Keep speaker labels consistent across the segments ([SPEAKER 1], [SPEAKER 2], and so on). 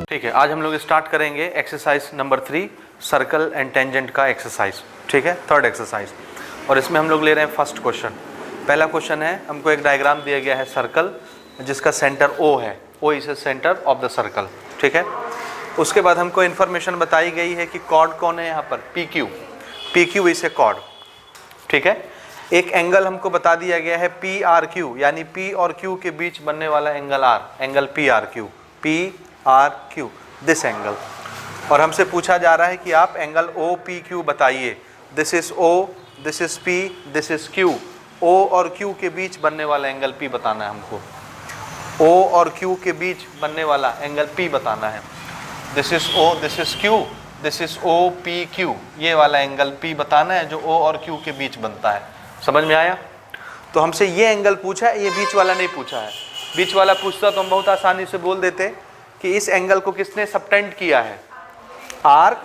[SPEAKER 1] ठीक है, आज हम लोग स्टार्ट करेंगे exercise number 3 circle and tangent का एक्सरसाइज। ठीक है, थर्ड एक्सरसाइज। और इसमें हम लोग ले रहे हैं फर्स्ट क्वेश्चन। पहला क्वेश्चन है, हमको एक डायग्राम दिया गया है सर्कल जिसका सेंटर O है। O is the centre of the circle. ठीक है, उसके बाद हमको इन्फॉर्मेशन बताई गई है कि कॉर्ड कौन है यहाँ पर, PQ इज ए कॉर्ड। ठीक है, एक एंगल हमको बता दिया गया है PRQ, यानी P और Q के बीच बनने वाला angle R, angle PRQ, this angle. और हमसे पूछा जा रहा है कि आप एंगल OPQ बताइए। This is O, this is P, this is Q। O और Q के बीच बनने वाला एंगल P बताना है हमको। O और Q के बीच बनने वाला एंगल P बताना है। This is O, this is Q, this is OPQ। ये वाला एंगल P बताना है जो O और Q के बीच बनता है। समझ में आया? तो हमसे ये एंगल पूछा है, ये बीच वाला नहीं पूछा है। बीच वाला पूछता तो हम बहुत आसानी से बोल देते कि इस एंगल को किसने सबटेंड किया है, आर्क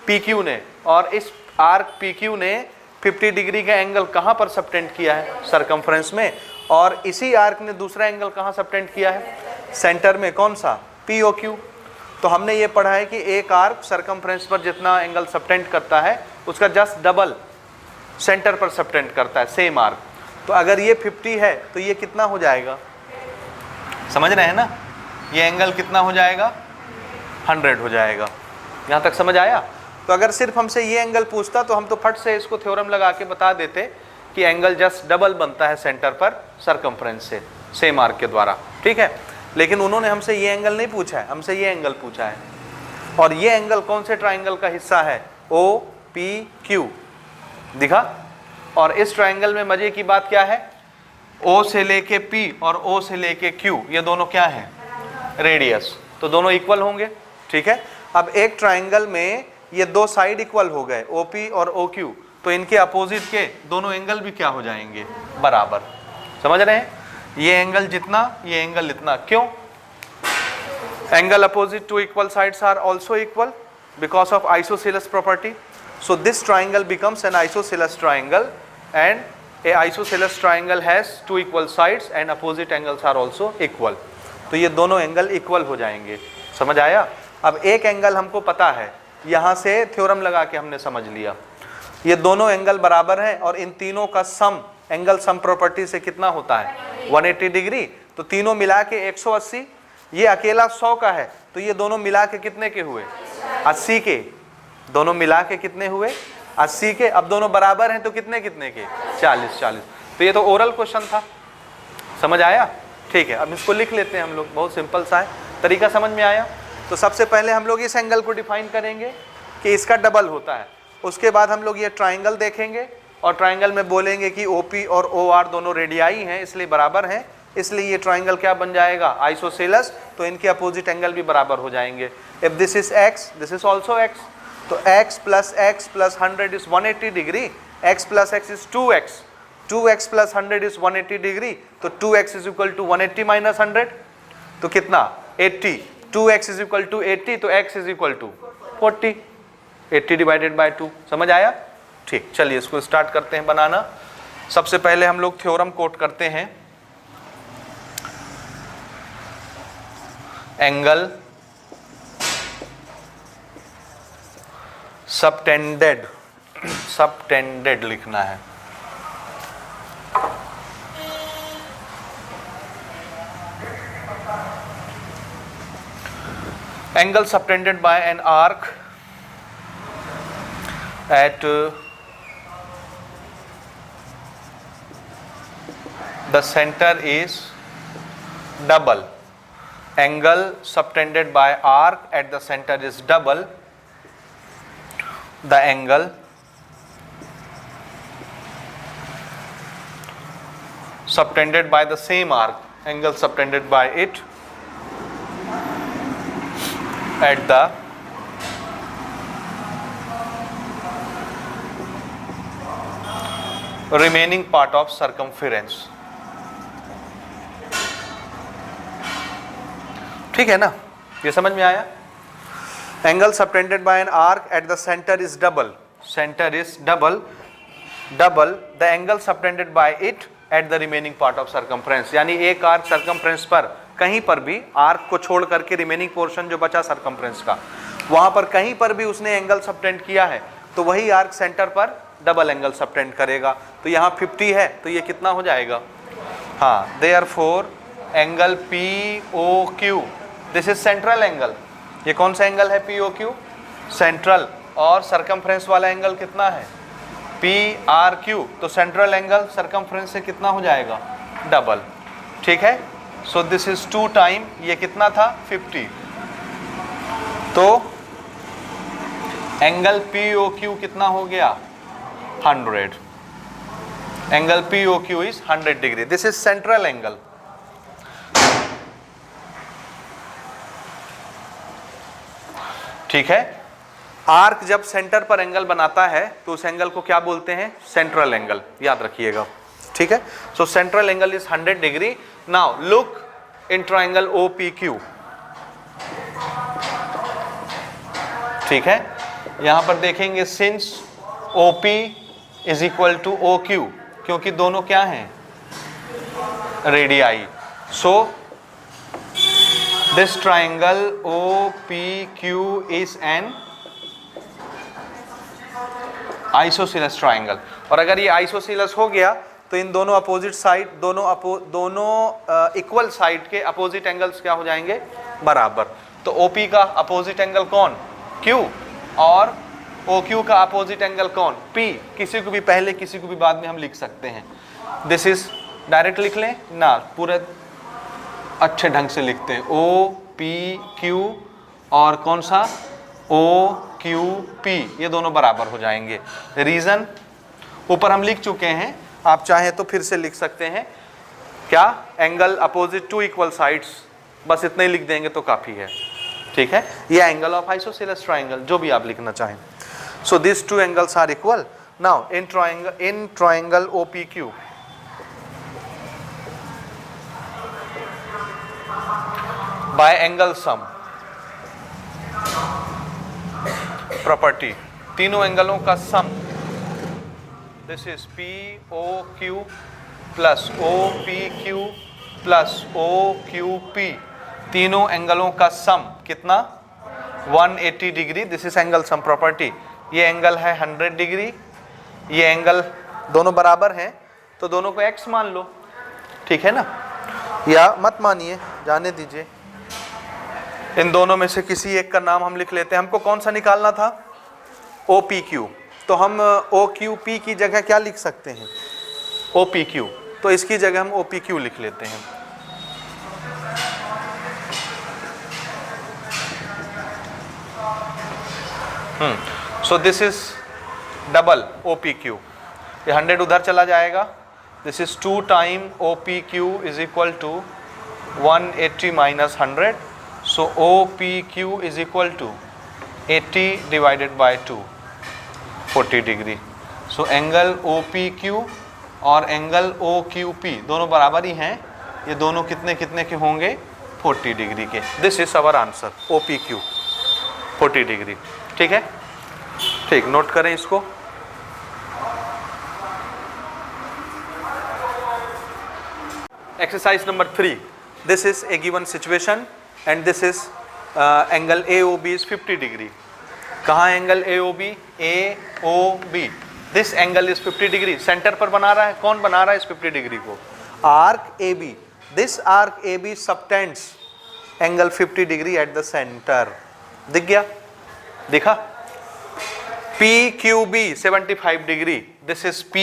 [SPEAKER 1] PQ ने। और इस आर्क PQ ने 50 डिग्री का एंगल कहाँ पर सबटेंड किया है, सरकमफ्रेंस में। और इसी आर्क ने दूसरा एंगल कहाँ सबटेंड किया है, सेंटर में। कौन सा, POQ। तो हमने ये पढ़ा है कि एक आर्क सरकमफ्रेंस पर जितना एंगल सबटेंड करता है उसका जस्ट डबल सेंटर पर सबटेंड करता है, सेम आर्क। तो अगर ये 50 है तो ये कितना हो जाएगा, समझ रहे हैं ना, ये एंगल कितना हो जाएगा, 100 हो जाएगा। यहाँ तक समझ आया? तो अगर सिर्फ हमसे ये एंगल पूछता तो हम तो फट से इसको थ्योरम लगा के बता देते कि एंगल जस्ट डबल बनता है सेंटर पर सरकमफ्रेंस से, सेम आर्क के द्वारा। ठीक है, लेकिन उन्होंने हमसे ये एंगल नहीं पूछा है, हमसे ये एंगल पूछा है। और ये एंगल कौन से ट्राइंगल का हिस्सा है, OPQ दिखा। और इस ट्राइंगल में मजे की बात क्या है, O से लेके P और O से लेके Q, ये दोनों क्या हैं, रेडियस। तो दोनों इक्वल होंगे। ठीक है, अब एक ट्राइंगल में ये दो साइड इक्वल हो गए, OP और OQ, तो इनके अपोजिट के दोनों एंगल भी क्या हो जाएंगे, बराबर। समझ रहे हैं? ये एंगल जितना, ये एंगल इतना। क्यों? Angle opposite to equal sides are also equal because of isosceles property. So this triangle becomes an isosceles triangle, and a isosceles triangle has two equal sides and opposite angles are also equal. तो ये दोनों angle equal हो जाएंगे। समझ आया? अब एक angle हमको पता है, यहाँ से थ्योरम लगा के हमने समझ लिया। ये दोनों एंगल बराबर हैं और इन तीनों का सम, एंगल सम प्रॉपर्टी से कितना होता है, 180 डिग्री। तो तीनों मिला के 180, ये अकेला 100 का है, तो ये दोनों मिला के कितने के हुए, 80 के। दोनों मिला के कितने हुए, 80 के। अब दोनों बराबर हैं तो कितने कितने के, 40। तो ये तो ओरल क्वेश्चन था। समझ आया? ठीक है, अब इसको लिख लेते हैं हम लोग, बहुत सिंपल सा है, तरीका समझ में आया? तो सबसे पहले हम लोग इस एंगल को डिफाइन करेंगे कि इसका डबल होता है। उसके बाद हम लोग ये ट्राइंगल देखेंगे और ट्राइंगल में बोलेंगे कि OP और OR दोनों रेडियाई हैं, इसलिए बराबर हैं, इसलिए ये ट्राइंगल क्या बन जाएगा, आइसोसेलेस। तो इनके अपोजिट एंगल भी बराबर हो जाएंगे। If this is X, this is also X। तो x plus 100 is 180 degree, x plus x is 2x, 2x plus 100 is 180 degree. तो 2x is equal to 180 minus 100, तो कितना, 80। 2x is equal to 80, तो x is equal to 40, 80 divided by 2। समझ आया? ठीक, चलिए इसको स्टार्ट करते हैं बनाना। सबसे पहले हम लोग थ्योरम कोट करते हैं, एंगल सबटेंडेड लिखना है। Angle subtended bye an arc eight the centre is double. Angle subtended by arc eight the centre is double. The angle subtended by the same arc, angle subtended by it at the remaining part of circumference। ठीक है ना, ये समझ में आया? Angle subtended by an arc at the center is double. Center is double. The angle subtended by it at the remaining part of circumference, यानी एक arc circumference पर कहीं पर भी आर्क को छोड़ करके रिमेनिंग पोर्शन जो बचा सरकमफ्रेंस का, वहां पर कहीं पर भी उसने एंगल सबटेंड किया है तो वही आर्क सेंटर पर डबल एंगल सबटेंड करेगा। तो यहाँ 50 है तो ये कितना हो जाएगा, हाँ, therefore angle POQ, this is central angle. ये कौन सा एंगल है POQ, सेंट्रल, और सरकमफ्रेंस वाला एंगल कितना है PRQ, तो सेंट्रल एंगल सरकमफ्रेंस से कितना हो जाएगा, डबल। ठीक है, सो दिस इज 2 टाइम, ये कितना था 50, तो एंगल POQ कितना हो गया 100, angle POQ is 100 degree, this is central angle. ठीक है, आर्क जब सेंटर पर एंगल बनाता है तो उस एंगल को क्या बोलते हैं, सेंट्रल एंगल, याद रखिएगा। ठीक है, so central angle is 100 degree. Now look in triangle OPQ। ठीक है, यहां पर देखेंगे since OP is equal to OQ, क्योंकि दोनों क्या हैं, radii, so this triangle OPQ is an isosceles triangle. और अगर ये आइसोसीलस हो गया तो इन दोनों अपोजिट साइड, दोनों इक्वल साइड के अपोजिट एंगल्स क्या हो जाएंगे, बराबर। तो OP का अपोजिट एंगल कौन, Q, और OQ का अपोजिट एंगल कौन, P। किसी को भी पहले किसी को भी बाद में हम लिख सकते हैं। दिस इज, डायरेक्ट लिख लें ना, पूरे अच्छे ढंग से लिखते हैं, OPQ और कौन सा OQP, ये दोनों बराबर हो जाएंगे। रीजन ऊपर हम लिख चुके हैं, आप चाहें तो फिर से लिख सकते हैं, क्या, angle opposite to equal sides, बस इतना ही लिख देंगे तो काफी है। ठीक है, ये एंगल ऑफ आइसोसेलेस ट्राइंगल, जो भी आप लिखना चाहें। So this two angles are equal. Now in triangle OPQ, by angle sum property, तीनों एंगलों का sum, this is POQ plus OPQ plus OQP, तीनों एंगलों का सम कितना, 180 degree, this is angle sum property. ये एंगल है 100 डिग्री, ये एंगल दोनों बराबर हैं तो दोनों को x मान लो। ठीक है ना, या मत मानिए, जाने दीजिए, इन दोनों में से किसी एक का नाम हम लिख लेते हैं। हमको कौन सा निकालना था, OPQ, तो हम OQP की जगह क्या लिख सकते हैं, OPQ, तो इसकी जगह हम OPQ लिख लेते हैं। So this is double OPQ, ये 100 उधर चला जाएगा, this is 2 time OPQ is equal to 180 minus 100, so OPQ is equal to 80 divided by 2, 40 degree. So angle OPQ और एंगल OQP दोनों बराबर ही हैं, ये दोनों कितने कितने के होंगे, 40 डिग्री के। This is our answer, OPQ 40 degree. ठीक है, ठीक, नोट करें इसको। Exercise number 3, this is a given situation and this is angle AOB is 50 degree. कहाँ angle AOB, AOB, this angle is 50 degree, centre पर बना रहा है, कौन बना रहा है इस 50 डिग्री को, arc AB, this arc AB subtends angle 50 degree at the centre. दिख गया, दिखा, PQB 75 degree, this is P,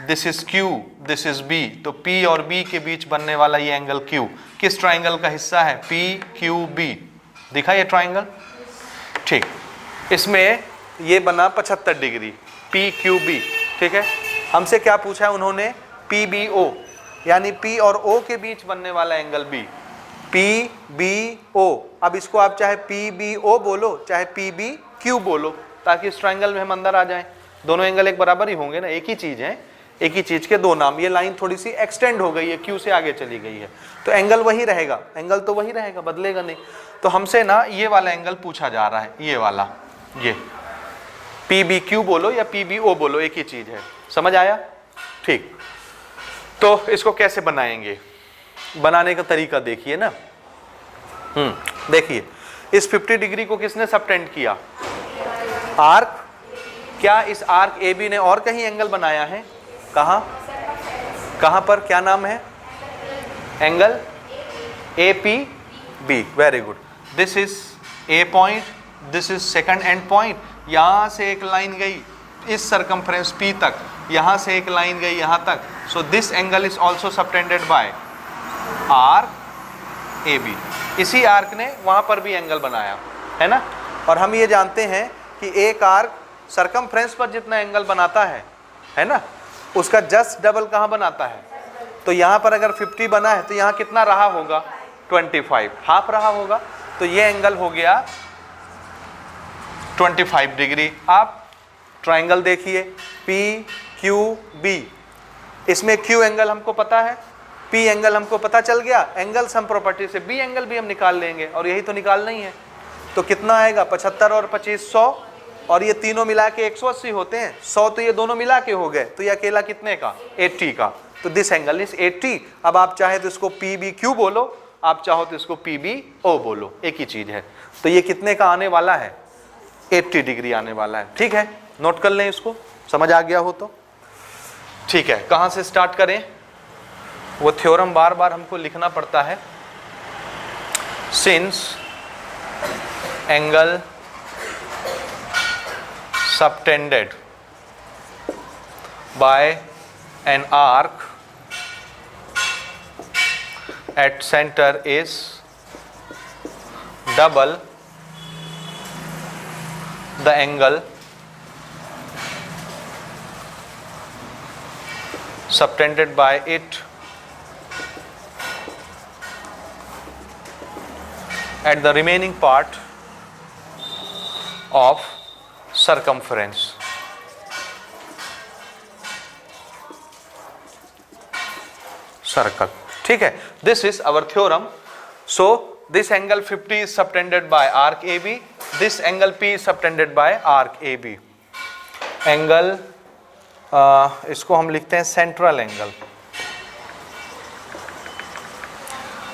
[SPEAKER 1] this is Q, this is B, तो P और B के बीच बनने वाला ये एंगल Q किस ट्राइंगल का हिस्सा है, PQB, दिखा ये ट्राइंगल। ठीक, इसमें ये बना 75 डिग्री, PQB। ठीक है, हमसे क्या पूछा है उन्होंने, PBO, यानी P और O के बीच बनने वाला एंगल B, PBO। अब इसको आप चाहे PBO बोलो चाहे PBQ बोलो, ताकि इस ट्राइंगल में हम अंदर आ जाएं। दोनों एंगल एक बराबर ही होंगे ना, एक ही चीज है, एक ही चीज के दो नाम। ये लाइन थोड़ी सी एक्सटेंड हो गई है, Q से आगे चली गई है, तो एंगल वही रहेगा, एंगल तो वही रहेगा, बदलेगा नहीं। तो हमसे ना ये वाला एंगल पूछा जा रहा है, ये वाला, ये PBQ बोलो या PBO बोलो, एक ही चीज है। समझ आया? ठीक, तो इसको कैसे बनाएंगे, बनाने का तरीका देखिए ना। देखिए इस 50 डिग्री को किसने सबटेंड किया? आर्क। क्या इस आर्क ए बी ने और कहीं एंगल बनाया है? कहाँ कहाँ पर? क्या नाम है? Angle A P B. Very good. This is A point, this is second end point. यहां से एक लाइन गई इस सरकमफ्रेंस पी तक, यहां से एक लाइन गई यहां तक। So this angle is also subtended by arc A B. इसी आर्क ने वहां पर भी एंगल बनाया है ना। और हम ये जानते हैं कि एक आर्क सरकमफ्रेंस पर जितना एंगल बनाता है ना, उसका जस्ट डबल कहाँ बनाता है? तो यहाँ पर अगर 50 बना है तो यहाँ कितना रहा होगा? 25, हाफ रहा होगा। तो ये एंगल हो गया 25 डिग्री। आप ट्राइंगल देखिए पी क्यू बी, इसमें क्यू एंगल हमको पता है, पी एंगल हमको पता चल गया, एंगल सम प्रॉपर्टी से बी एंगल भी हम निकाल लेंगे, और यही तो निकालना ही है। तो कितना आएगा? 75 और 25 100, और ये तीनों मिला के 180 होते हैं। 100 तो ये दोनों मिला के हो गए, तो ये अकेला कितने का? 80 का। तो दिस एंगल इज 80। अब आप चाहे तो इसको पी बी क्यू बोलो, आप चाहो तो इसको पी बी ओ बोलो, एक ही चीज है। तो ये कितने का आने वाला है? 80 डिग्री आने वाला है। ठीक है, नोट कर लें इसको, समझ आ गया हो तो ठीक है। कहां से स्टार्ट करें? वो थ्योरम बार बार हमको लिखना पड़ता है। Since angle subtended by an arc at center is double the angle subtended by it at the remaining part of circumference. Circle. ठीक है, this is our theorem. So this angle 50 is subtended by arc AB. This angle P is subtended by arc AB. Angle इसको हम लिखते हैं central angle.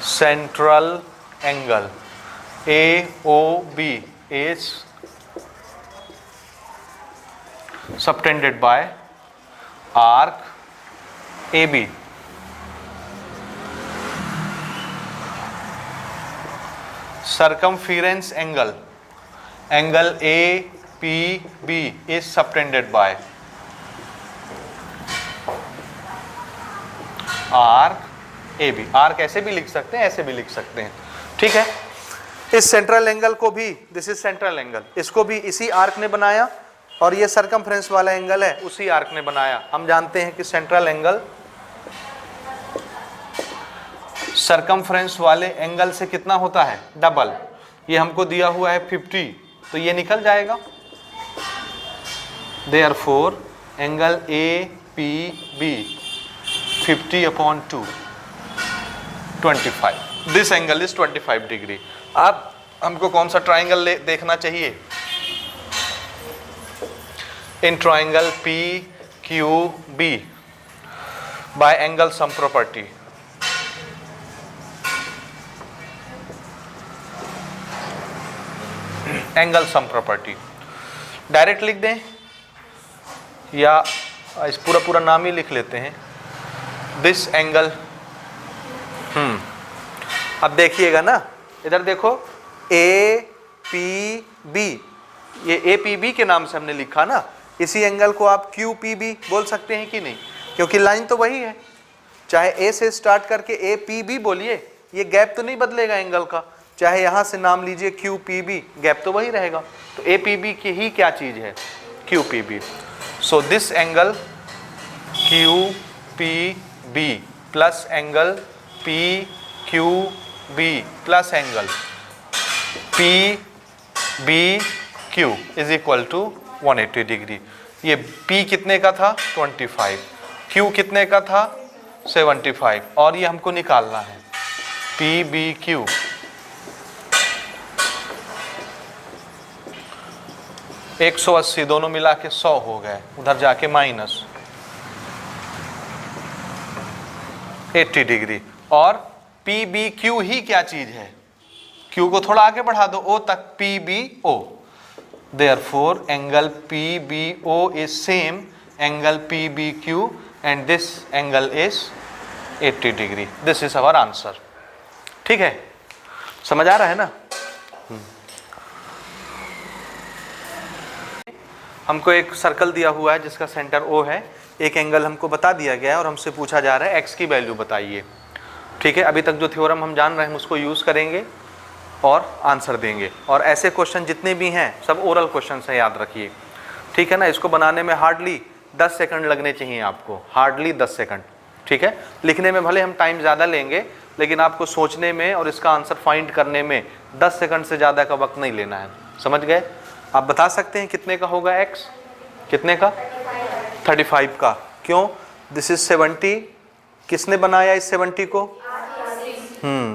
[SPEAKER 1] Central angle AOB is subtended by arc AB. Circumference angle APB is subtended by arc AB. Arc ऐसे भी लिख सकते हैं, ऐसे भी लिख सकते हैं। ठीक है, इस सेंट्रल एंगल को भी, दिस इज सेंट्रल एंगल, इसको भी इसी आर्क ने बनाया, और ये सरकमफ्रेंस वाला एंगल है उसी आर्क ने बनाया। हम जानते हैं कि सेंट्रल एंगल सरकमफ्रेंस वाले एंगल से कितना होता है? डबल। ये हमको दिया हुआ है 50, तो ये निकल जाएगा। Therefore angle APB 50/2 25। This angle is 25 degree. अब हमको कौन सा ट्राइंगल देखना चाहिए? In triangle PQB by angle sum property. Angle sum property direct लिख दें या इस पूरा नाम ही लिख लेते हैं। दिस एंगल अब देखिएगा ना, इधर देखो APB, ये APB के नाम से हमने लिखा ना, इसी एंगल को आप QPB बोल सकते हैं कि नहीं? क्योंकि लाइन तो वही है, चाहे A से स्टार्ट करके APB बोलिए, ये गैप तो नहीं बदलेगा एंगल का। चाहे यहाँ से नाम लीजिए QPB, गैप तो वही रहेगा। तो APB की ही क्या चीज़ है? QPB। So this angle QPB plus angle PQB plus angle PBQ is equal to 180 degree. ये P कितने का था? 25। Q कितने का था? 75। और ये हमको निकालना है PBQ। एक 180 दोनों मिला के 100 हो गए, उधर जाके -80 डिग्री। और पी बी क्यू ही क्या चीज है, क्यू को थोड़ा आगे बढ़ा दो, ओ तक, P B O, therefore angle P B O is same angle P B Q and this angle is 80 degree. This is our answer. ठीक है, समझ आ रहा है ना? हमको एक सर्कल दिया हुआ है जिसका सेंटर O है, एक एंगल हमको बता दिया गया है और हमसे पूछा जा रहा है x की वैल्यू बताइए। ठीक है, अभी तक जो थ्योरम हम जान रहे हैं उसको यूज़ करेंगे और आंसर देंगे। और ऐसे क्वेश्चन जितने भी हैं सब ओरल क्वेश्चन है, याद रखिए। ठीक है ना? इसको बनाने में हार्डली 10 सेकंड लगने चाहिए आपको, हार्डली 10 सेकंड। ठीक है, लिखने में भले हम टाइम ज़्यादा लेंगे लेकिन आपको सोचने में और इसका आंसर फाइंड करने में 10 सेकंड से ज़्यादा का वक्त नहीं लेना है। समझ गए? आप बता सकते हैं कितने का होगा x? कितने का? 35 का। क्यों? This is 70। किसने बनाया इस 70 को?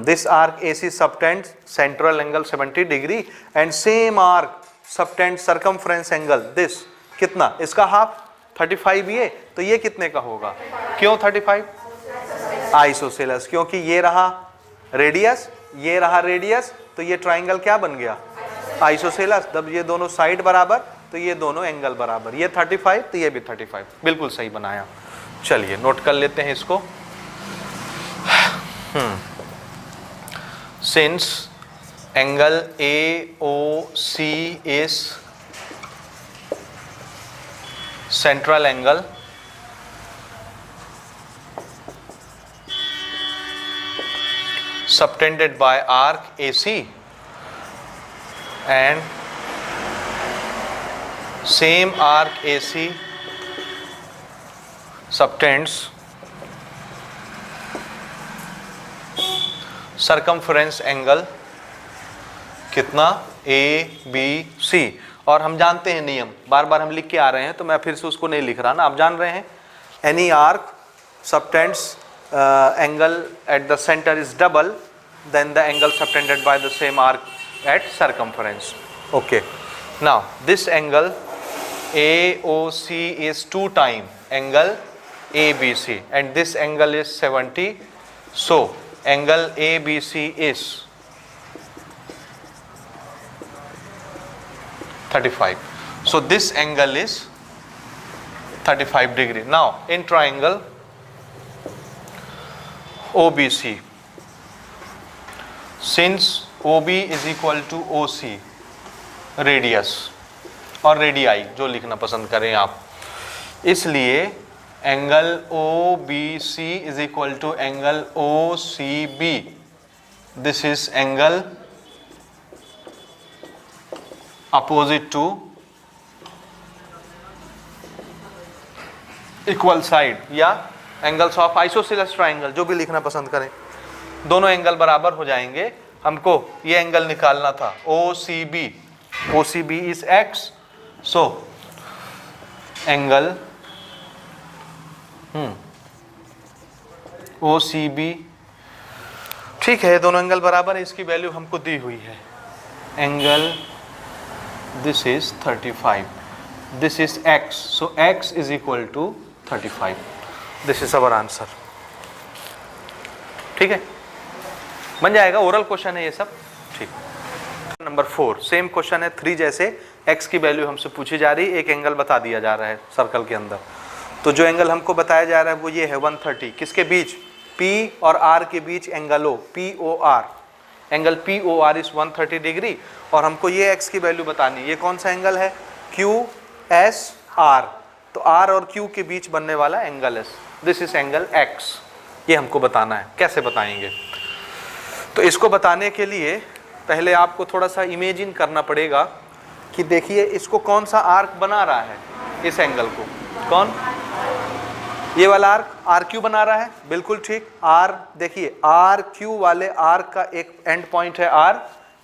[SPEAKER 1] This arc AC subtend central angle 70 degree and same arc subtend circumference angle this कितना? इसका हाफ 35 ये, तो ये कितने का होगा? क्यों 35? आइसोसेलेस, क्योंकि ये रहा रेडियस, ये रहा रेडियस, तो ये ट्राइंगल क्या बन गया? आइसोसेलेस। जब ये दोनों साइड बराबर तो ये दोनों एंगल बराबर, ये 35 तो ये भी 35। बिल्कुल सही बनाया। चलिए नोट कर लेते हैं इसको। Since angle AOC is central angle subtended by arc AC and same arc AC subtends circumference angle कितना? ABC। और हम जानते हैं नियम, बार बार हम लिख के आ रहे हैं तो मैं फिर से उसको नहीं लिख रहा ना, आप जान रहे हैं। any arc subtends angle at the center is double then the angle subtended by the same arc at circumference. Okay, now this angle AOC is 2 times angle ABC and this angle is 70, so angle ABC is 35, so this angle is 35 degree. Now in triangle OBC, since OB is equal to OC, radius और radii जो लिखना पसंद करें आप, इसलिए angle OBC is equal to angle OCB. This is angle opposite to equal side या angles of isosceles triangle, जो भी लिखना पसंद करें। दोनों एंगल बराबर हो जाएंगे। हमको ये एंगल निकालना था OCB, OCB is x, so angle OCB, ठीक है, दोनों एंगल बराबर है, इसकी वैल्यू हमको दी हुई है। Angle this is 35, this is x, so x is equal to 35। This is our answer. ठीक है, बन जाएगा, ओरल क्वेश्चन है ये सब। ठीक, नंबर 4 सेम क्वेश्चन है 3 जैसे। x की वैल्यू हमसे पूछी जा रही है, एक एंगल बता दिया जा रहा है सर्कल के अंदर। तो जो एंगल हमको बताया जा रहा है वो ये है 130। किसके बीच? P और R के बीच angle O, POR। Angle POR is 130 degree और हमको ये x की वैल्यू बतानी है। ये कौन सा एंगल है? QSR। तो R और Q के बीच बनने वाला एंगल है, दिस इज एंगल X। ये हमको बताना है। कैसे बताएंगे? तो इसको बताने के लिए पहले आपको थोड़ा सा इमेजिन करना पड़ेगा कि देखिए इसको कौन सा आर्क बना रहा है, इस एंगल को। कौन? ये वाला आर्क RQ बना रहा है, बिल्कुल ठीक। R देखिए, RQ वाले आर्क का एक एंड पॉइंट है R,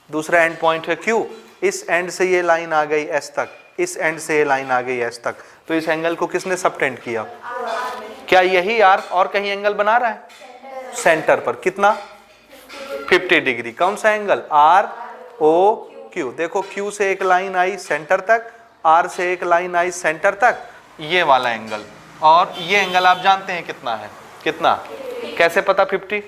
[SPEAKER 1] दूसरा एंड पॉइंट है Q। इस एंड से ये लाइन आ गई S तक, इस एंड से ये लाइन आ गई S तक। तो इस एंगल को किसने सबटेंड किया? क्या यही आर्क और कहीं एंगल बना रहा है? सेंटर पर। कितना? 50 डिग्री। कौन सा एंगल? ROQ। देखो, Q से एक लाइन आई सेंटर तक, R से एक लाइन आई सेंटर तक, ये वाला एंगल। और ये एंगल आप जानते हैं कितना है? कितना? कैसे पता 50?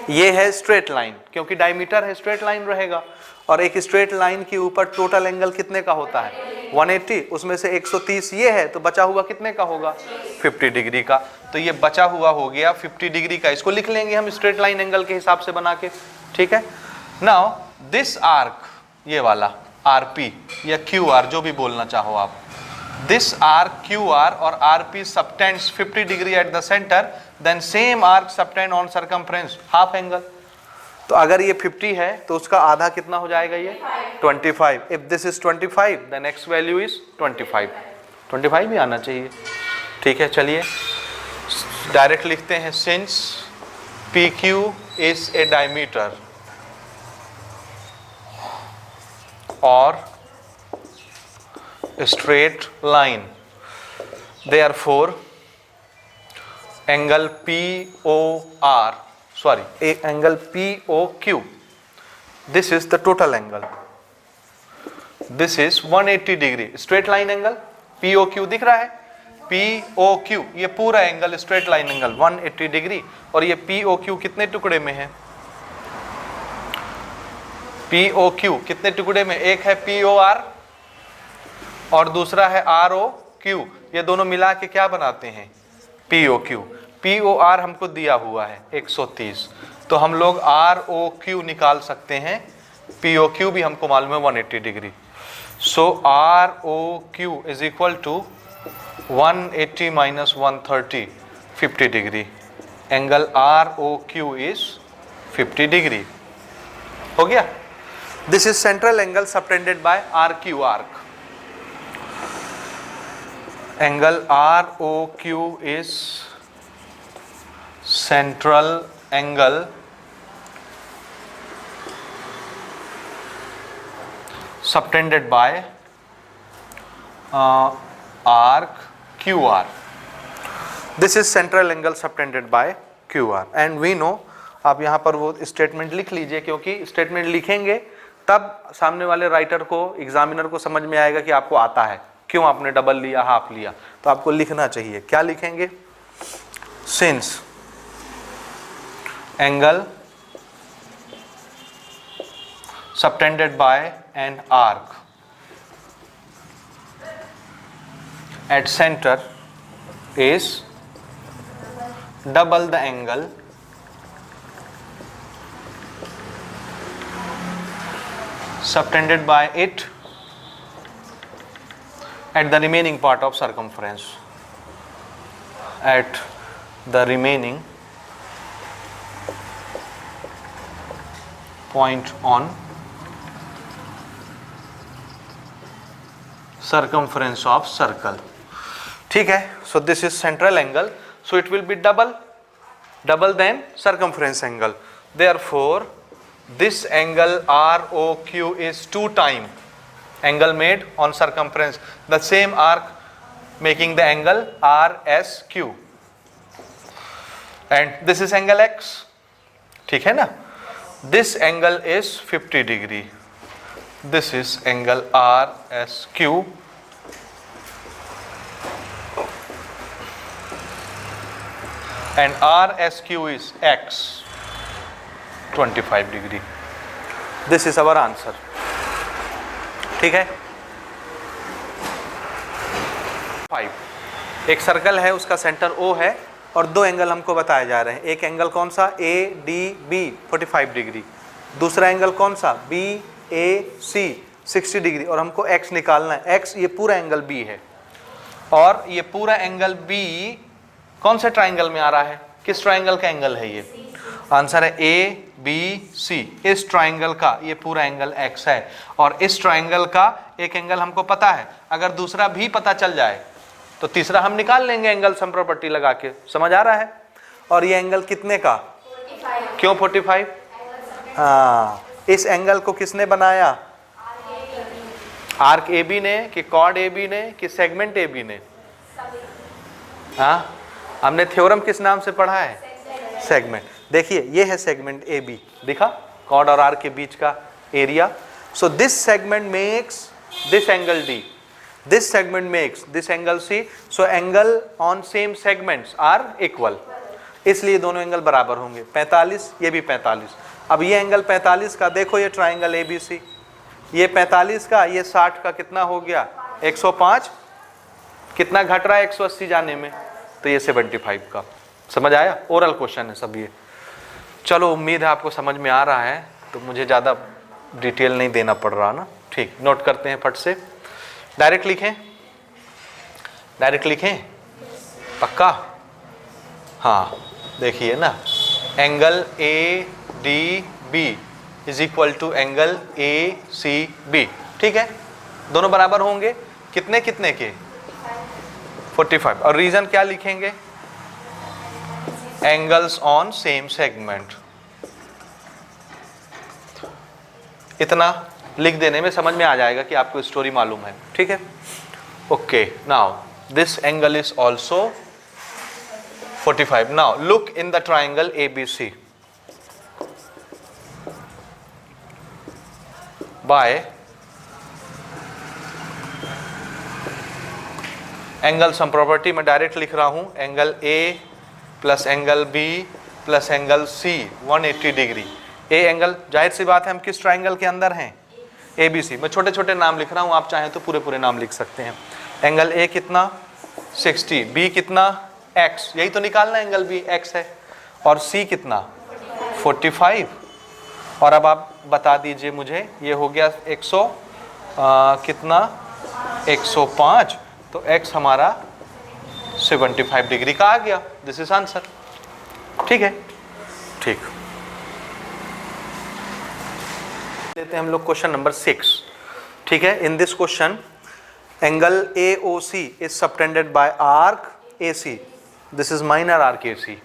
[SPEAKER 1] ये है स्ट्रेट लाइन, क्योंकि डायमीटर है स्ट्रेट लाइन रहेगा, और एक स्ट्रेट लाइन के ऊपर टोटल एंगल कितने का होता है 180, उसमें से 130 ये है, तो बचा हुआ कितने का होगा 50 डिग्री का। तो ये बचा हुआ हो गया 50 डिग्री का, इसको लिख लेंगे हम स्ट्रेट लाइन एंगल के हिसाब से बना के, ठीक है। नाउ दिस आर्क, ये वाला आरपी या क्यू आर जो भी बोलना चाहो आप, दिस आर्क क्यू आर और RP subtends 50 degree at the centre, then same arc subtend on circumference half angle. तो अगर ये 50 है तो उसका आधा कितना हो जाएगा ये 25। If this is 25 then X value is 25 भी आना चाहिए, ठीक है। चलिए डायरेक्ट लिखते हैं, since P Q is a diameter और straight line, therefore angle POR, angle POQ, this is the total angle, this is 180 degree straight line angle। POQ दिख रहा है, POQ ये पूरा angle straight line angle 180 degree, और ये POQ कितने टुकड़े में है, POQ कितने टुकड़े में, एक है POR और दूसरा है ROQ, ये दोनों मिला के क्या बनाते हैं POQ। POR हमको दिया हुआ है 130, तो हम लोग ROQ निकाल सकते हैं, POQ भी हमको मालूम है 180 degree. So ROQ is equal to 180 minus 130 50 degree, angle ROQ is 50 degree, हो गया। This is central angle subtended by RQ arc. Angle ROQ is central angle subtended by arc QR. This is central angle subtended by QR and we know, आप यहाँ पर वो statement लिख लीजिए, क्योंकि statement लिखेंगे तब सामने वाले राइटर को, एग्जामिनर को समझ में आएगा कि आपको आता है, क्यों आपने डबल लिया हाफ लिया। तो आपको लिखना चाहिए, क्या लिखेंगे, since angle subtended bye an arc at centre is double the angle subtended by it at the remaining part of circumference, at the remaining point on circumference of circle, ठीक है। so this is central angle, so it will be double than circumference angle, therefore this angle ROQ is 2 times angle made on circumference, the same arc making the angle RSQ, and this is angle X, ठीक है ना। this angle is 50 degree, this is angle RSQ, and RSQ is X 25 degree. This is our answer, ठीक है। 5 एक circle है, उसका centre O है और दो एंगल हमको बताए जा रहे हैं। एक एंगल कौन सा ADB 45 डिग्री, दूसरा एंगल कौन सा BAC 60 डिग्री, और हमको X निकालना है। X ये पूरा एंगल B है, और ये पूरा एंगल B कौन से ट्राइंगल में आ रहा है, किस ट्राइंगल का एंगल है ये, आंसर है ABC। इस ट्राइंगल का ये पूरा एंगल X है, और इस ट्राइंगल का एक एंगल हमको पता है, अगर दूसरा भी पता चल जाए तो तीसरा हम निकाल लेंगे एंगल सम प्रॉपर्टी लगा के, समझ आ रहा है। और ये एंगल कितने का 45। क्यों 45? हाँ, इस एंगल को किसने बनाया, आर्क AB ने, कि कॉर्ड AB ने, कि सेगमेंट AB ने। हाँ, हमने थ्योरम किस नाम से पढ़ा है, सेगमेंट। देखिए ये है सेगमेंट AB, दिखा कॉर्ड और आर्क के बीच का area. So this segment makes this angle D, this segment makes this angle C, so angle on same segments are equal, इसलिए दोनों एंगल बराबर होंगे। 45, ये भी 45। अब ये एंगल 45 का, देखो ये ट्राइंगल ABC, ये 45 का, ये 60 का, कितना हो गया 105, कितना घट रहा है 180 जाने में, तो ये 75 का। समझ आया? ओरल क्वेश्चन है सब ये। चलो उम्मीद है आपको समझ में आ रहा है, तो मुझे ज़्यादा डिटेल नहीं देना पड़ रहा ना। ठीक, नोट करते हैं फट से। डायरेक्ट लिखें, डायरेक्ट लिखें, पक्का? हाँ, देखिए ना, angle ADB is equal to angle ACB, ठीक है, दोनों बराबर होंगे, कितने कितने के? 45। और रीजन क्या लिखेंगे? Angles on same segment. इतना लिख देने में समझ में आ जाएगा कि आपको स्टोरी मालूम है, ठीक है। Okay, now this angle is also 45। Now look in the triangle ABC bye angle sum property. मैं डायरेक्ट लिख रहा हूं, angle A plus angle B plus angle C 180 degree. A angle, जाहिर सी बात है हम किस ट्राइंगल के अंदर हैं? ABC। मैं छोटे छोटे नाम लिख रहा हूं, आप चाहें तो पूरे पूरे नाम लिख सकते हैं। एंगल A कितना 60, B कितना X, यही तो निकालना है, एंगल B X है, और C कितना 45। और अब आप बता दीजिए मुझे, ये हो गया 100 कितना 105, तो X हमारा 75 डिग्री का आ गया। दिस इज आंसर, ठीक है। ठीक, लेते हैं हम लोग क्वेश्चन नंबर 6, ठीक है। In this question angle AOC is subtended by arc AC, this is minor arc AC।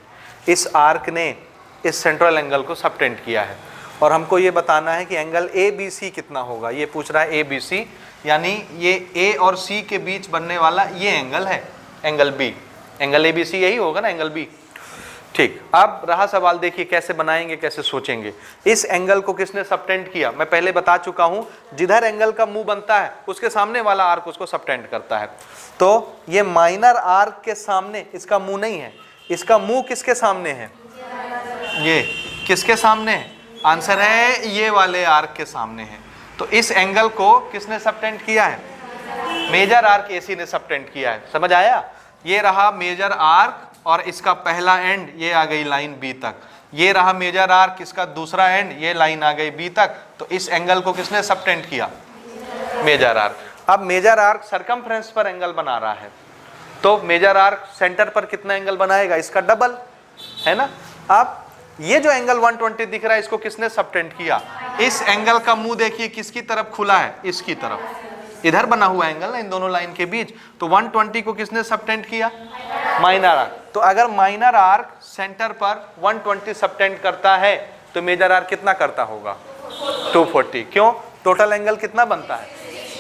[SPEAKER 1] इस आर्क ने इस सेंट्रल एंगल को सबटेंड किया है, और हमको ये बताना है कि एंगल ABC कितना होगा। ये पूछ रहा है ABC, यानी ये A और C के बीच बनने वाला ये एंगल है, एंगल B। एंगल ABC यही होगा ना, एंगल B। ठीक, अब रहा सवाल, देखिए कैसे बनाएंगे, कैसे सोचेंगे। इस एंगल को किसने सबटेंड किया? मैं पहले बता चुका हूं, जिधर एंगल का मुंह बनता है उसके सामने वाला आर्क उसको सबटेंड करता है। तो ये माइनर आर्क के सामने इसका मुंह नहीं है, इसका मुंह किसके सामने है? ये किसके सामने है? आंसर है ये वाले आर्क के सामने है। तो इस एंगल को किसने सबटेंड किया है? मेजर आर्क AC ने सबटेंड किया है। समझ आया? ये रहा मेजर आर्क, और इसका पहला एंड ये आ गई लाइन B तक। ये रहा मेजर आर्क, इसका दूसरा एंड ये लाइन आ गई B तक। तो इस एंगल को किसने सबटेंड किया? Major arc. अब मेजर आर्क सरकमफ्रेंस पर एंगल बना रहा है, तो मेजर आर्क सेंटर पर कितना एंगल बनाएगा? इसका डबल, है ना। अब ये जो एंगल 120 दिख रहा है, इसको किसने सबटेंड किया? इस एंगल का मुंह देखिए किसकी तरफ खुला है? इसकी तरफ। इधर बना हुआ एंगल ना इन दोनों लाइन के बीच, तो 120 को किसने सबटेंड किया? Minor arc. तो अगर माइनर आर्क सेंटर पर 120 सबटेंड करता है, तो मेजर आर्क कितना करता होगा? 240। क्यों? टोटल एंगल कितना बनता है?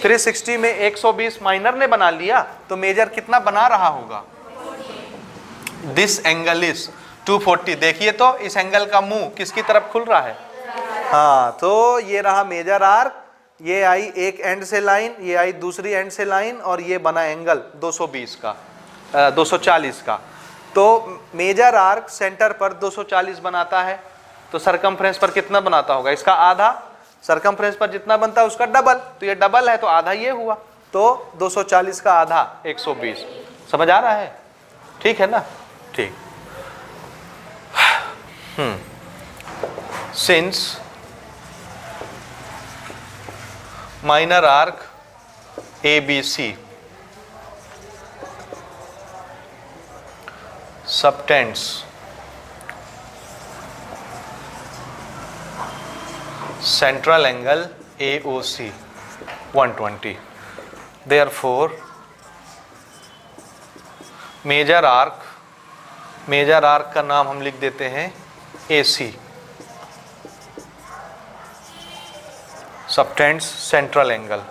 [SPEAKER 1] 360 में 120 माइनर ने बना लिया, तो मेजर कितना बना रहा होगा? This angle is 240। देखिए तो इस एंगल का मुंह किसकी तरफ खुल रहा है? हाँ, तो ये रहा मेजर आर्क, ये आई एक एंड से लाइन, ये आई दूसरी एंड से लाइन, और ये बना एंगल 220 का 240 का। तो मेजर आर्क सेंटर पर 240 बनाता है, तो सरकमफ्रेंस पर कितना बनाता होगा? इसका आधा। सरकमफ्रेंस पर जितना बनता है उसका डबल, तो ये डबल है तो आधा ये हुआ, तो 240 का आधा 120। समझ आ रहा है? ठीक है ना। ठीक। Since minor arc ABC subtends central angle AOC 120, therefore major arc का नाम हम लिख देते हैं AC, सबटेंड्स सेंट्रल एंगल,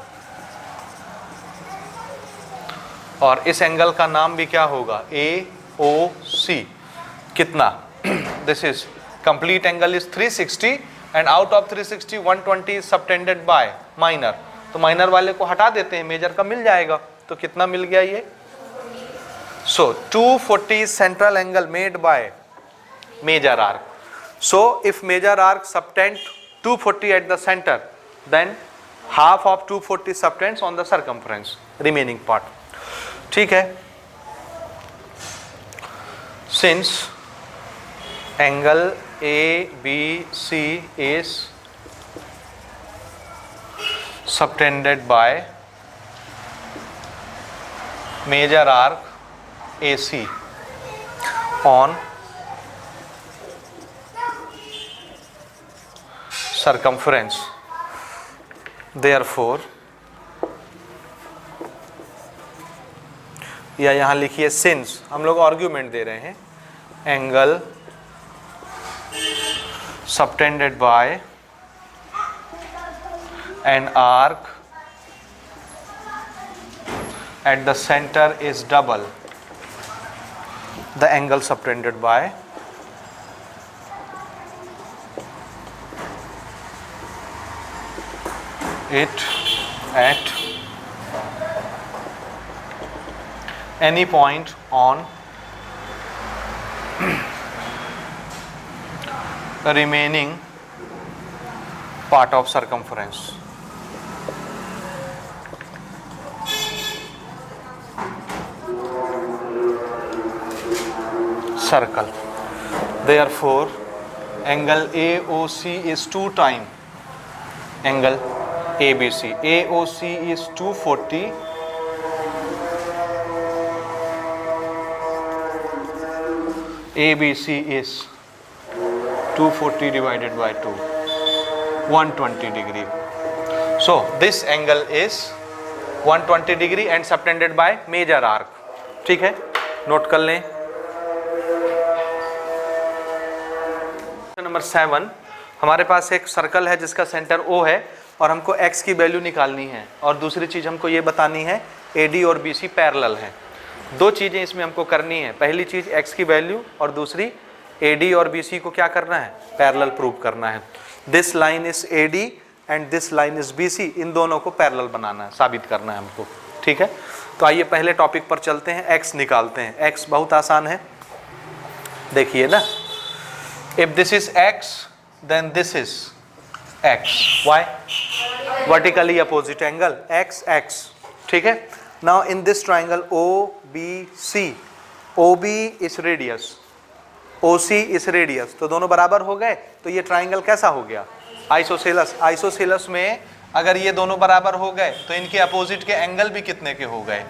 [SPEAKER 1] और इस एंगल का नाम भी क्या होगा? AOC। कितना? This is complete angle is 360, and out of 360 120 is subtended bye minor. तो माइनर वाले को हटा देते हैं, मेजर का मिल जाएगा। तो कितना मिल गया ये? सो 240 central angle made by major arc. So if major arc subtend 240 at the center, then half of 240 subtends on the circumference, remaining part. ठीक है. Since angle ABC is subtended by major arc AC on circumference, therefore या यहाँ लिखिए since, हम लोग argument दे रहे हैं, angle subtended by an arc at the center is double the angle subtended by it at any point on the remaining part of circumference. Circle. Therefore, angle AOC is 2 times angle ABC. AOC is 240. ABC is 240 divided by 2, 120 degree. So this angle is 120 degree and subtended by major arc. ठीक है, note कर लें. Number 7, हमारे पास एक circle है जिसका centre O है और हमको x की वैल्यू निकालनी है और दूसरी चीज हमको ये बतानी है AD और BC पैरेलल है. दो चीजें इसमें हमको करनी है. पहली चीज x की वैल्यू और दूसरी AD और BC को क्या करना है, पैरेलल प्रूव करना है. This line is AD and this line is BC, इन दोनों को पैरेलल बनाना है, साबित करना है हमको. ठीक है, तो आइए पहले टॉपिक पर चलते हैं, x निकालते हैं. x बहुत आसान है, देखिए ना. If this is x then this is x. why? Vertically opposite angle, x x. ठीक है. Now in this triangle OBC, OB is radius, OC is radius, तो दोनों बराबर हो गए. तो ये ट्राइंगल कैसा हो गया, आइसोसेलस. आइसोसेलस में अगर ये दोनों बराबर हो गए तो इनके अपोजिट के एंगल भी कितने के हो गए,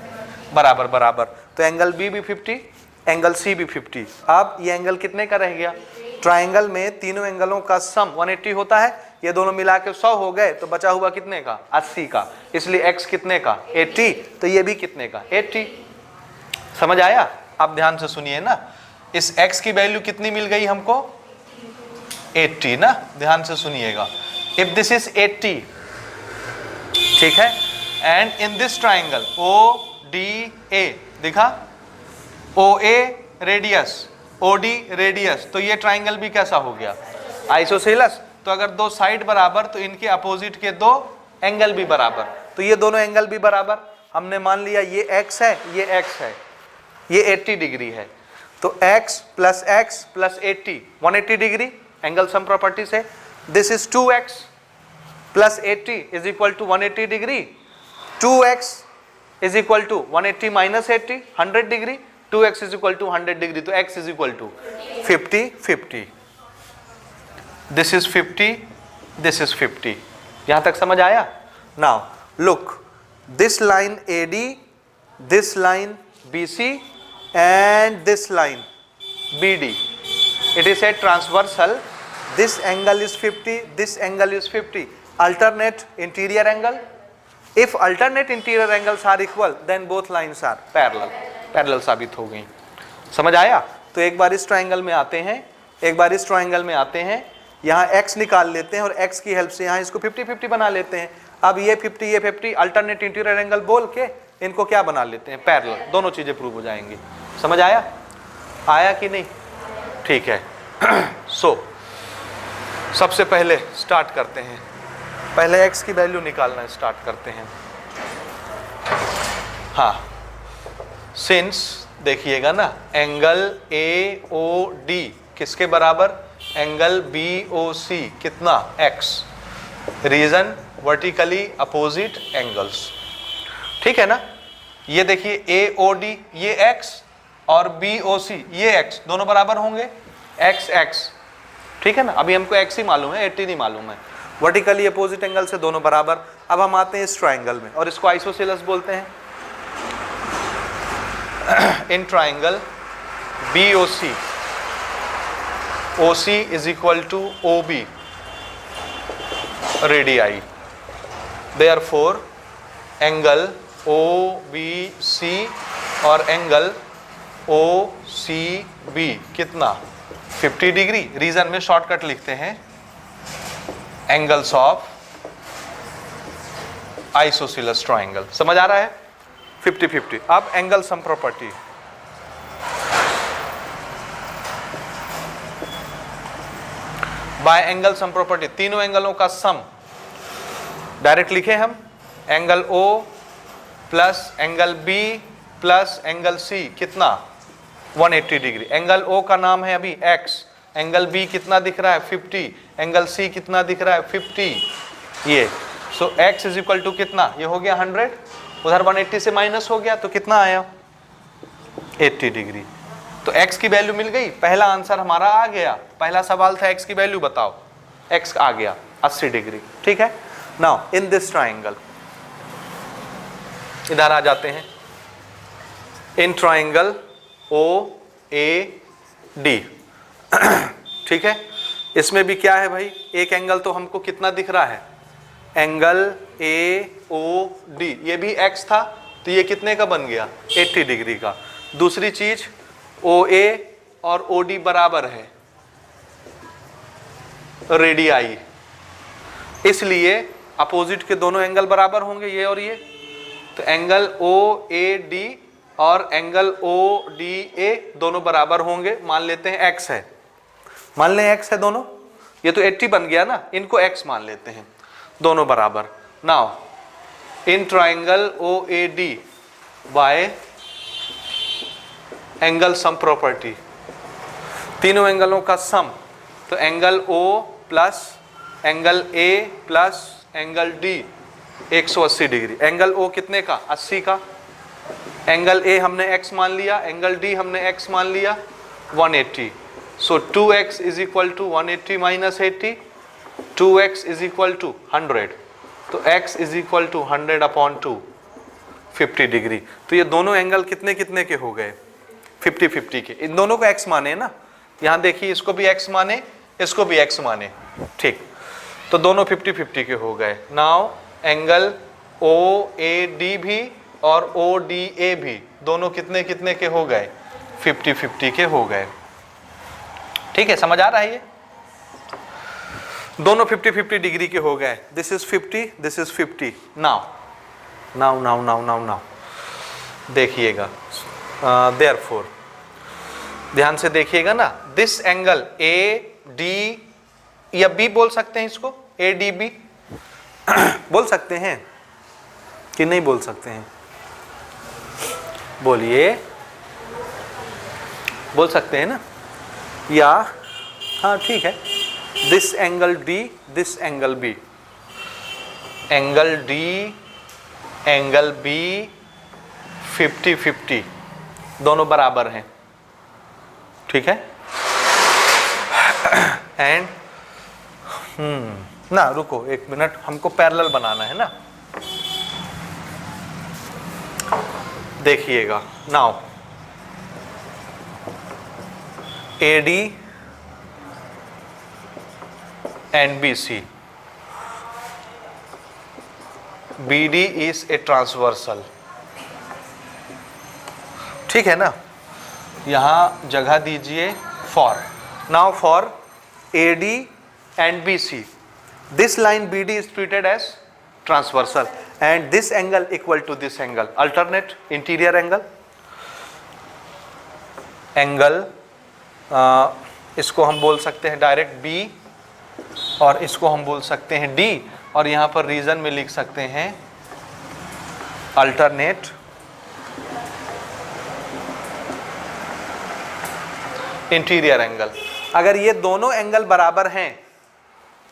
[SPEAKER 1] बराबर बराबर. तो एंगल B भी 50, एंगल C भी 50. अब ये एंगल कितने का रह गया, ट्राइंगल में तीनों एंगलों का सम 180 होता है. ये दोनों मिला के 100 हो गए तो बचा हुआ कितने का, 80 का. इसलिए x कितने का, 80. तो ये भी कितने का, 80. समझ आया? आप ध्यान से सुनिए ना. इस x की वैल्यू कितनी मिल गई हमको, 80 ना. ध्यान से सुनिएगा. इफ दिस इज 80, ठीक है, and in this triangle ODA, दिखा, OA रेडियस, OD रेडियस, तो ये ट्राइंगल भी कैसा हो गया, आइसोसेलस. तो अगर दो साइड बराबर तो इनके अपोजिट के दो एंगल भी बराबर. तो ये दोनों एंगल भी बराबर. हमने मान लिया ये x है, ये x है, ये 80 डिग्री है. तो x plus 80 180 degree, angle sum property से. This is 2x plus 80 is equal to 180 degree. 2x is equal to 180 minus 80, 100 degree. 2x is equal to 100 degree, तो x is equal to 50 50. This is 50, this is 50. यहां तक समझ आया? Now look, this line AD, this line BC and this line BD, it is a transversal. This angle is 50, this angle is 50. Alternate interior angle. If alternate interior angles are equal, then both lines are parallel. Parallel साबित हो गई. समझ आया? तो एक बार इस triangle में आते हैं, एक बार इस ट्राइंगल में आते हैं. यहाँ x निकाल लेते हैं और x की हेल्प से यहाँ इसको 50-50 बना लेते हैं. अब ये 50 ये 50, अल्टरनेट इंटीरियर एंगल बोल के इनको क्या बना लेते हैं, पैरेलल. दोनों चीजें प्रूव हो जाएंगी. समझ आया? आया कि नहीं? ठीक है. सो सबसे पहले स्टार्ट करते हैं, पहले x की वैल्यू निकालना स्टार्ट करते हैं. हाँ, सिंस देखिएगा ना, एंगल AOD किसके बराबर? एंगल BOC कितना? x। Reason vertically opposite angles. ठीक है ना? ये देखिए AOD ये x और BOC ये x दोनों बराबर होंगे, x x। ठीक है ना? अभी हमको x ही मालूम है, 80 नहीं मालूम है। वर्टिकली अपोजिट एंगल से दोनों बराबर। अब हम आते हैं इस ट्राइंगल में और इसको आइसोसेलेस बोलते हैं। In triangle BOC, OC is equal to OB radii, therefore angle OBC और एंगल OCB कितना? 50 डिग्री। रीजन में शॉर्टकट लिखते हैं, एंगल्स ऑफ आइसोसेलेस ट्राइंगल। समझ आ रहा है? 50-50। अब angle sum property. Bye angle sum property तीनों एंगलों का सम डायरेक्ट लिखे हम, angle O plus angle B plus angle C कितना? 180 डिग्री। एंगल O का नाम है अभी x, एंगल B कितना दिख रहा है? 50, एंगल C कितना दिख रहा है? 50। ये सो x इज इक्वल टू कितना? ये हो गया 100, उधर 180 से माइनस हो गया तो कितना आया? 80 डिग्री। तो x की वैल्यू मिल गई, पहला आंसर हमारा आ गया। पहला सवाल था x की वैल्यू बताओ, x आ गया 80 डिग्री। ठीक है। नाउ इन दिस ट्राइंगल, इधर आ जाते हैं, इन ट्राइंगल OAD। ठीक है, इसमें भी क्या है भाई? एक एंगल तो हमको कितना दिख रहा है? एंगल AOD, ये भी x था तो ये कितने का बन गया? 80 डिग्री का। दूसरी चीज OA और OD बराबर है रेडियाई, इसलिए अपोजिट के दोनों एंगल बराबर होंगे, ये और ये। तो एंगल OAD और एंगल ODA दोनों बराबर होंगे। मान लेते हैं x है, मान लें x है दोनों, ये तो 80 बन गया ना, इनको x मान लेते हैं, दोनों बराबर। Now in triangle OAD bye angle sum property, तीनों एंगलों का सम, तो angle O plus angle A plus angle D 180 degree. Angle O कितने का? 80 का। एंगल A हमने x मान लिया, एंगल D हमने x मान लिया 180। So 2x is equal to 180 minus 80, 2x is equal to 100। तो x is equal to 100 upon 2, 50 degree. तो ये दोनों एंगल कितने कितने के हो गए? 50-50 के। इन दोनों को x माने ना, यहाँ देखिए इसको भी x माने, इसको भी x माने। ठीक, तो दोनों 50-50 के हो गए। नाउ एंगल OAD भी और ODA भी दोनों कितने कितने के हो गए? 50-50 के हो गए। ठीक है, समझ आ रहा है? ये दोनों 50-50 डिग्री के हो गए। This is 50, this is 50। Now देखिएगा, देयरफॉर ध्यान से देखिएगा ना, दिस एंगल AD या B बोल सकते हैं, इसको ADB बोल सकते हैं कि नहीं बोल सकते हैं? बोलिए, बोल सकते हैं ना? या हाँ ठीक है, this angle D, this angle B, angle D angle B 50-50 दोनों बराबर हैं। ठीक है। एंड ना रुको एक मिनट, हमको पैरेलल बनाना है ना। देखिएगा now, AD and BC, BD is a transversal। ठीक है ना, यहां जगह दीजिए for. Now for AD and BC, this line BD is treated as transversal and this angle equal to this angle, alternate interior angle। Angle इसको हम बोल सकते हैं डायरेक्ट B और इसको हम बोल सकते हैं D, और यहाँ पर रीजन में लिख सकते हैं अल्टरनेट इंटीरियर एंगल। अगर ये दोनों एंगल बराबर हैं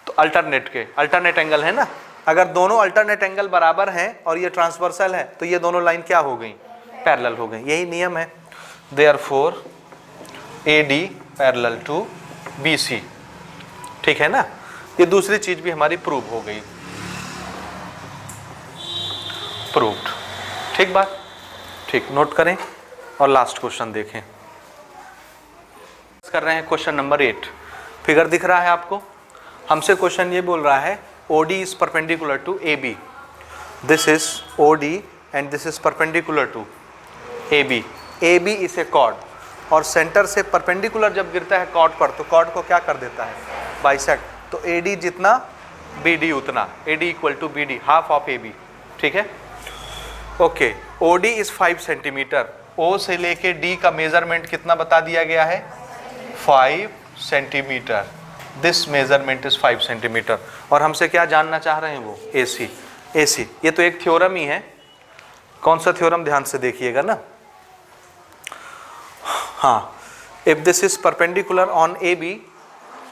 [SPEAKER 1] तो अल्टरनेट एंगल है ना, अगर दोनों अल्टरनेट एंगल बराबर हैं और ये ट्रांसवर्सल है तो ये दोनों लाइन क्या हो गई, पैरेलल हो गई। यही नियम है। Therefore AD parallel to BC, ठीक है ना। ये दूसरी चीज भी हमारी प्रूव हो गई, प्रूव्ड। ठीक बात, ठीक, नोट करें और लास्ट क्वेश्चन देखें। कर रहे हैं क्वेश्चन नंबर 8। फिगर दिख रहा है आपको। हमसे क्वेश्चन ये बोल रहा है OD is perpendicular to AB, this is OD and this is perpendicular to AB। AB is a chord और सेंटर से परपेंडिकुलर जब गिरता है कॉर्ड पर तो कॉर्ड को क्या कर देता है, बाइसेक्ट। तो AD जितना BD उतना, AD equal to BD, half of AB, ठीक है। Okay, OD is 5 centimetre. O से लेके D का मेजरमेंट कितना बता दिया गया है, 5 centimetre. This measurement is 5 centimetre. और हमसे क्या जानना चाह रहे हैं वो, AC। ये तो एक थ्योरम ही है। कौन सा थ्योरम, ध्यान से देखिएगा ना। हाँ, if this is perpendicular on AB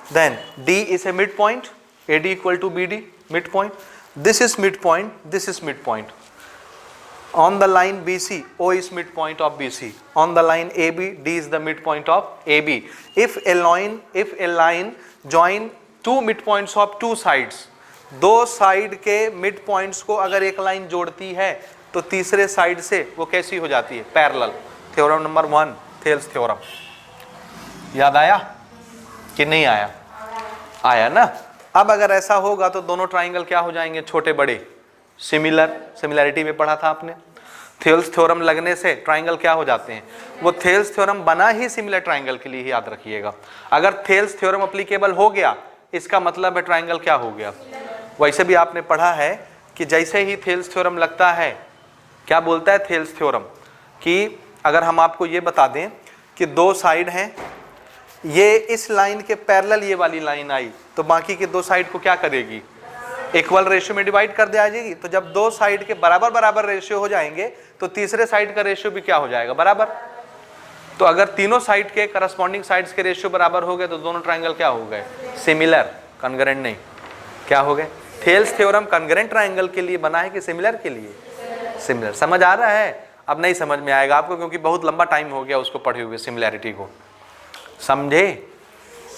[SPEAKER 1] then D is a midpoint, AD equal to BD, midpoint. This is midpoint, this is midpoint. On the line BC, O is midpoint of BC. On the line AB, D is the midpoint of AB. If a line join two midpoints of two sides, दो side के midpoints को अगर एक line जोड़ती है तो तीसरे side से वो कैसी हो जाती है, parallel. Theorem number 1, Thales theorem. याद आया कि नहीं आया, आया ना। अब अगर ऐसा होगा तो दोनों ट्राइंगल क्या हो जाएंगे, छोटे बड़े, सिमिलैरिटी में पढ़ा था आपने। थेल्स थ्योरम लगने से ट्राइंगल क्या हो जाते हैं, वो थेल्स थ्योरम बना ही सिमिलर ट्राइंगल के लिए ही, याद रखिएगा। अगर थेल्स थ्योरम अप्लीकेबल हो गया इसका मतलब है ट्राइंगल क्या हो गया। वैसे भी आपने पढ़ा है कि जैसे ही थेल्स थ्योरम लगता है, क्या बोलता है थेल्स थ्योरम, कि अगर हम आपको ये बता दें कि दो साइड हैं, ये इस लाइन के पैरेलल ये वाली लाइन आई तो बाकी के दो साइड को क्या करेगी, इक्वल रेशियो में डिवाइड कर दिया जाएगी। तो जब दो साइड के बराबर बराबर रेशियो हो जाएंगे तो तीसरे साइड का रेशियो भी क्या हो जाएगा, बराबर। तो अगर तीनों साइड के करस्पॉन्डिंग साइड्स के रेशियो बराबर हो गए तो दोनों ट्राइंगल क्या हो गए, सिमिलर, कॉन्ग्रुएंट नहीं, क्या हो गए। थेल्स थ्योरम कॉन्ग्रुएंट ट्राइंगल के लिए बना है कि सिमिलर के लिए, सिमिलर। समझ आ रहा है, अब नहीं समझ में आएगा आपको क्योंकि बहुत लंबा टाइम हो गया उसको पढ़े हुए, सिमिलैरिटी को, समझे।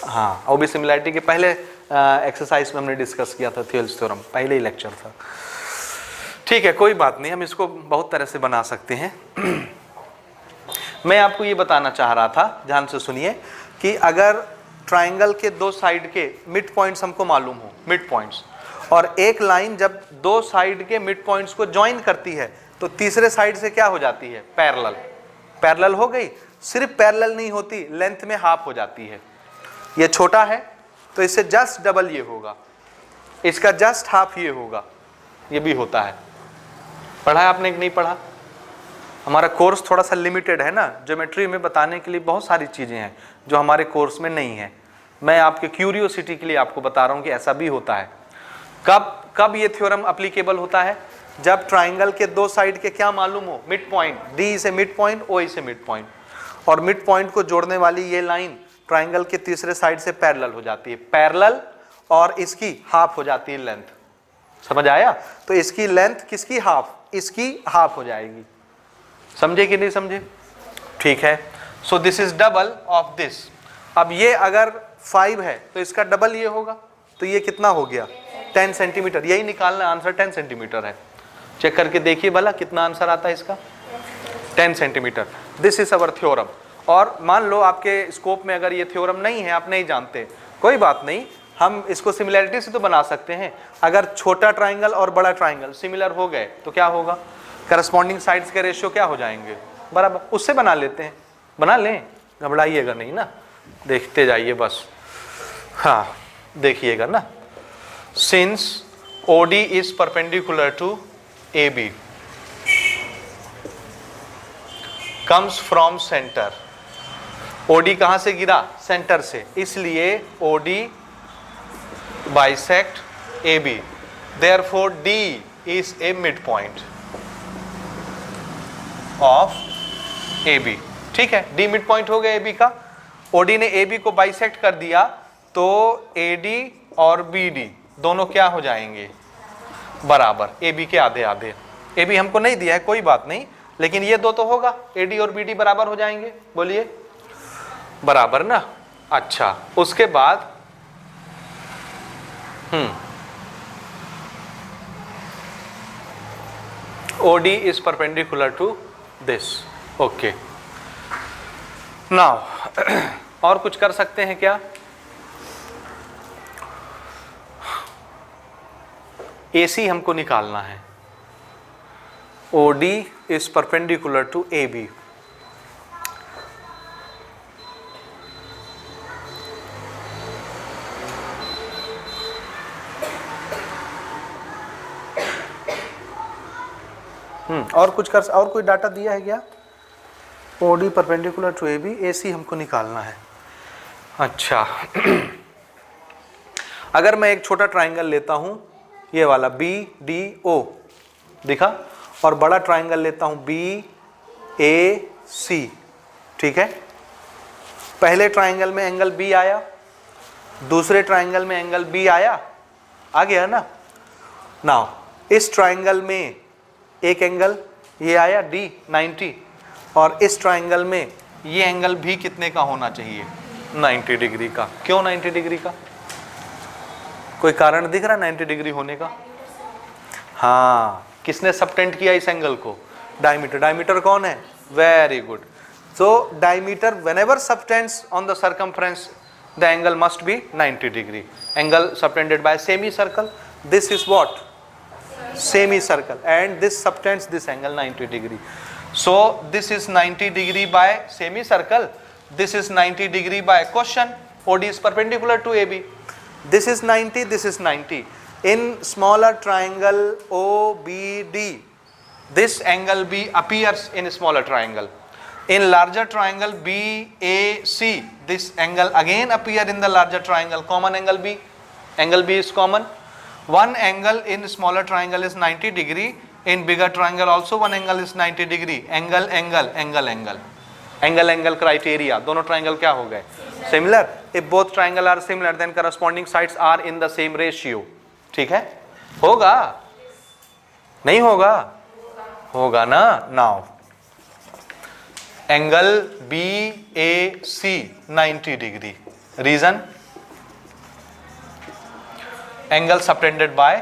[SPEAKER 1] हाँ, और भी सिमिलैरिटी के पहले एक्सरसाइज में हमने डिस्कस किया था थेल्स थ्योरम, पहले ही लेक्चर था। ठीक है, कोई बात नहीं, हम इसको बहुत तरह से बना सकते हैं। मैं आपको ये बताना चाह रहा था, ध्यान से सुनिए, कि अगर ट्राइंगल के दो साइड के मिड पॉइंट्स हमको मालूम हो, मिड पॉइंट्स, और एक लाइन जब दो साइड के मिड पॉइंट्स को ज्वाइन करती है तो तीसरे साइड से क्या हो जाती है, पैरेलल। पैरेलल हो गई, सिर्फ पैरेलल नहीं होती, लेंथ में हाफ हो जाती है। ये छोटा है तो इससे जस्ट डबल ये होगा, इसका जस्ट हाफ ये होगा, ये भी होता है। पढ़ा है आपने कि नहीं पढ़ा। हमारा कोर्स थोड़ा सा लिमिटेड है ना, ज्योमेट्री में बताने के लिए बहुत सारी चीज़ें हैं जो हमारे कोर्स में नहीं है। मैं आपके क्यूरियोसिटी के लिए आपको बता रहा हूँ कि ऐसा भी होता है। कब ये थ्योरम अप्लीकेबल होता है, जब ट्राइंगल के दो साइड के क्या मालूम हो, mid point, D is a mid point, O is a mid point, और मिड पॉइंट को जोड़ने वाली ये लाइन ट्राइंगल के तीसरे साइड से पैरेलल हो जाती है, पैरेलल, और इसकी हाफ हो जाती है लेंथ। समझ आया। तो इसकी लेंथ किसकी हाफ, इसकी हाफ हो जाएगी। समझे कि नहीं समझे, ठीक है। So this is double of this. अब ये अगर 5 है तो इसका डबल ये होगा, तो ये कितना हो गया, 10 सेंटीमीटर। यही निकालना, आंसर 10 सेंटीमीटर है। चेक करके देखिए भला कितना आंसर आता है इसका, 10 centimetre. This is our theorem. और मान लो आपके स्कोप में अगर ये थ्योरम नहीं है, आप नहीं जानते, कोई बात नहीं, हम इसको सिमिलैरिटी से तो बना सकते हैं। अगर छोटा ट्राइंगल और बड़ा ट्राइंगल सिमिलर हो गए तो क्या होगा, करस्पॉन्डिंग साइड्स के रेशियो क्या हो जाएंगे, बराबर। उससे बना लेते हैं, बना लें, घबराइएगा नहीं ना, देखते जाइए बस। हाँ, देखिएगा ना। Since OD is perpendicular to AB, comes from centre. OD कहां से गिरा, सेंटर से, इसलिए OD bisect AB, therefore D is a midpoint of AB। ठीक है, D मिड पॉइंट हो गया AB का। ओडी ने ए बी को बाइसेक्ट कर दिया तो एडी और बीडी दोनों क्या हो जाएंगे, बराबर, ए बी के आधे आधे। ए बी हमको नहीं दिया है, कोई बात नहीं, लेकिन ये दो तो होगा, एडी और बीडी बराबर हो जाएंगे, बोलिए बराबर ना। अच्छा, उसके बाद OD is perpendicular to this, okay. Now और कुछ कर सकते हैं क्या? AC हमको निकालना है, OD is perpendicular to AB। और कुछ कर, और कोई डाटा दिया है क्या? OD perpendicular to AB, AC हमको निकालना है। अच्छा अगर मैं एक छोटा ट्राइंगल लेता हूं, ये वाला BDO दिखा, और बड़ा ट्राइंगल लेता हूं BAC, ठीक है। पहले ट्राइंगल में एंगल B आया, दूसरे ट्राइंगल में एंगल B आया, आ गया ना। नाउ इस ट्राइंगल में एक एंगल ये आया D 90, और इस ट्राइंगल में ये एंगल भी कितने का होना चाहिए, 90 डिग्री का। क्यों 90 डिग्री का? कोई कारण दिख रहा है 90 डिग्री होने का? हाँ, किसने सबटेंड किया इस एंगल को? डायमीटर। डायमीटर कौन है? Very good. So diameter whenever subtends on the circumference the angle must be 90 degree. Angle subtended bye semi circle, this is what, semicircle, and this subtends this angle 90 degree. So this is 90 degree by semicircle, this is 90 degree by question. OD is perpendicular to AB. This is 90, this is 90. In smaller triangle OBD, this angle B appears in smaller triangle. In larger triangle BAC, this angle again appear in the larger triangle. Common angle B, angle B is common. One angle in smaller triangle is 90 degree, in bigger triangle also one angle is 90 degree. Angle angle angle angle angle angle criteria, दोनों triangle क्या हो गए, similar. If both triangle are similar then corresponding sides are in the same ratio, ठीक है। होगा नहीं होगा? होगा ना। Now angle BAC 90 degree, reason angle subtended by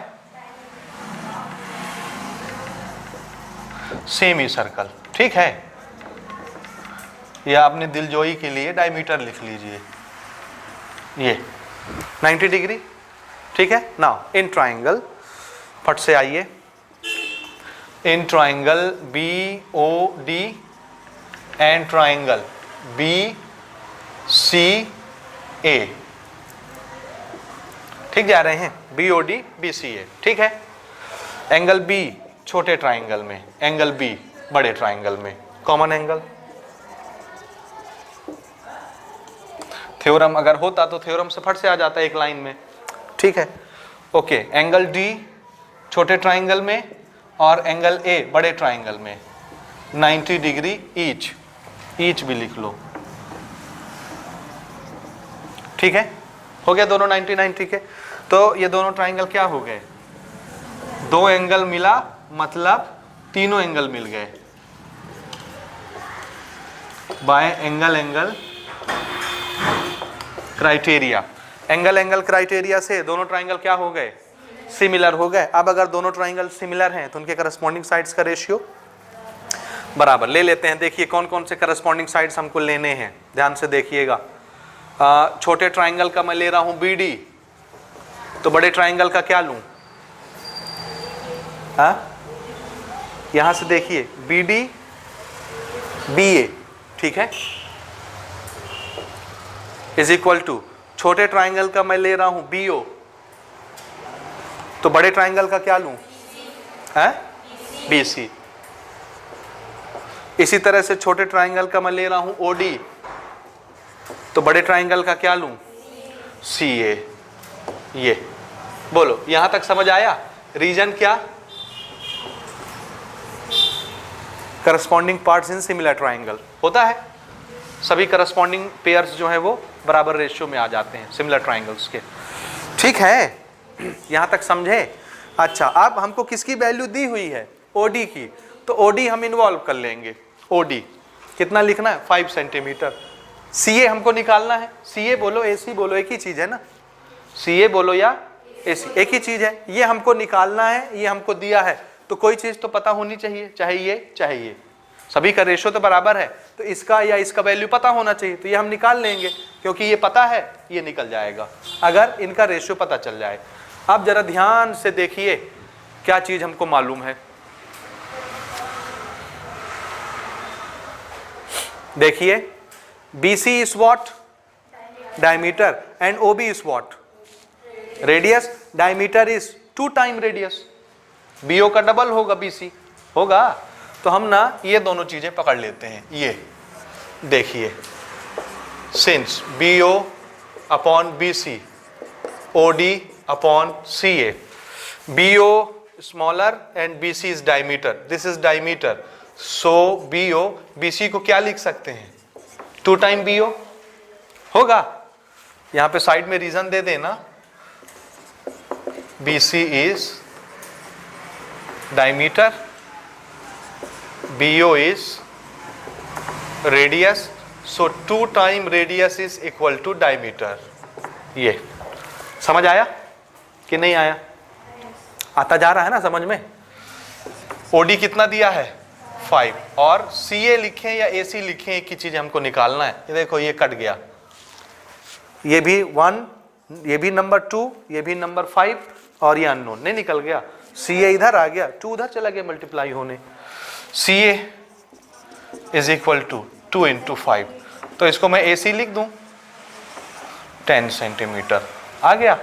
[SPEAKER 1] semicircle, ठीक है। या आपने दिलजोई के लिए डायमीटर लिख लीजिए, ये 90 डिग्री, ठीक है। नाउ इन ट्राइंगल, फट से आइए, in triangle BOD and triangle BCA, ठीक जा रहे हैं, BOD BCA, ठीक है। एंगल B छोटे ट्राइंगल में, एंगल B बड़े ट्राइंगल में, कॉमन एंगल। थ्योरम अगर होता तो थ्योरम से फट से आ जाता एक लाइन में, ठीक है। ओके, एंगल D छोटे ट्राइंगल में और एंगल A बड़े ट्राइंगल में, 90 डिग्री ईच, ईच भी लिख लो, ठीक है। हो गया दोनों 90 90 के। तो ये दोनों ट्राइंगल क्या हो गए, दो एंगल मिला मतलब तीनों एंगल मिल गए, bye angle angle criteria. Angle angle criteria से दोनों ट्राइंगल क्या हो गए, सिमिलर हो गए। अब अगर दोनों ट्राइंगल सिमिलर हैं तो उनके करस्पॉन्डिंग साइड्स का रेशियो बराबर ले लेते हैं। देखिए कौन कौन से करस्पॉन्डिंग साइड्स हमको लेने हैं, ध्यान से देखिएगा। छोटे ट्राइंगल का मैं ले रहा हूं BD, तो बड़े ट्राइंगल का क्या लूं, यहां से देखिए BD BA, ठीक है, इज इक्वल टू छोटे ट्राइंगल का मैं ले रहा हूं BO, तो बड़े ट्राइंगल का क्या लूं, BC। इसी तरह से छोटे ट्राइंगल का मैं ले रहा हूं OD, तो बड़े ट्राइंगल का क्या लूं, CA। ये बोलो, यहां तक समझ आया? रीजन क्या, corresponding parts in similar triangle होता है। सभी करस्पॉन्डिंग पेयर्स जो है वो बराबर रेशियो में आ जाते हैं सिमिलर ट्राइंगल्स के। ठीक है, यहाँ तक समझे? अच्छा, अब हमको किसकी वैल्यू दी हुई है? ओडी की। तो ओडी हम इन्वॉल्व कर लेंगे। ओडी कितना लिखना है? 5 सेंटीमीटर। सीए हमको निकालना है। सीए बोलो एसी बोलो एक ही चीज है ना, सीए बोलो या एसी एक ही चीज है। ये हमको निकालना है, ये हमको दिया है, तो कोई चीज तो पता होनी चाहिए, चाहे ये सभी का रेशो तो बराबर है, तो इसका या इसका वैल्यू पता होना चाहिए, तो ये हम निकाल लेंगे क्योंकि ये पता है, ये निकल जाएगा अगर इनका रेशो पता चल जाए। अब जरा ध्यान से देखिए क्या चीज हमको मालूम है। देखिए BC is what? Diameter. And OB is what? Radius. Diameter is 2 times radius. BO का डबल होगा BC होगा। तो हम ना ये दोनों चीजें पकड़ लेते हैं। ये देखिए, since BO upon BC, OD upon CA, BO smaller and BC is diameter. This is diameter. So BO BC को क्या लिख सकते हैं? 2 टाइम BO होगा। यहां पे साइड में रीजन दे देना, BC is diameter, BO is radius, so 2 time radius is equal to diameter। ये समझ आया कि नहीं आया? आता जा रहा है ना समझ में? OD कितना दिया है? 5, और CA लिखें या AC लिखें एक ही चीज हमको निकालना है। ये देखो ये कट गया, ये भी 1, ये भी नंबर 2, ये भी नंबर 5, और ये अननोन नहीं निकल गया। CA इधर आ गया, 2 उधर चला गया मल्टीप्लाई होने। CA is equal to 2 into 5, तो इसको मैं AC लिख दूं, 10 सेंटीमीटर आ गया।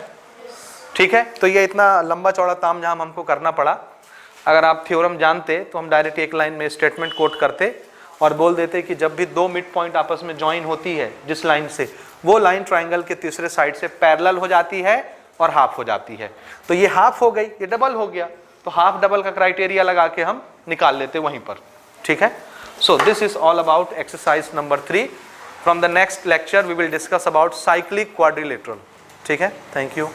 [SPEAKER 1] ठीक है, तो ये इतना लंबा चौड़ा तामझाम हमको करना पड़ा। अगर आप थ्योरम जानते तो हम डायरेक्ट एक लाइन में स्टेटमेंट कोट करते और बोल देते कि जब भी 2 मिड पॉइंट आपस में ज्वाइन होती है जिस लाइन से, वो लाइन ट्राइंगल के तीसरे साइड से पैरेलल हो जाती है और हाफ हो जाती है। तो ये हाफ हो गई, ये डबल हो गया, तो हाफ डबल का क्राइटेरिया लगा के हम निकाल लेते वहीं पर। ठीक है, so this is all about exercise number 3। From the next lecture we will discuss about cyclic quadrilateral. ठीक है, थैंक यू।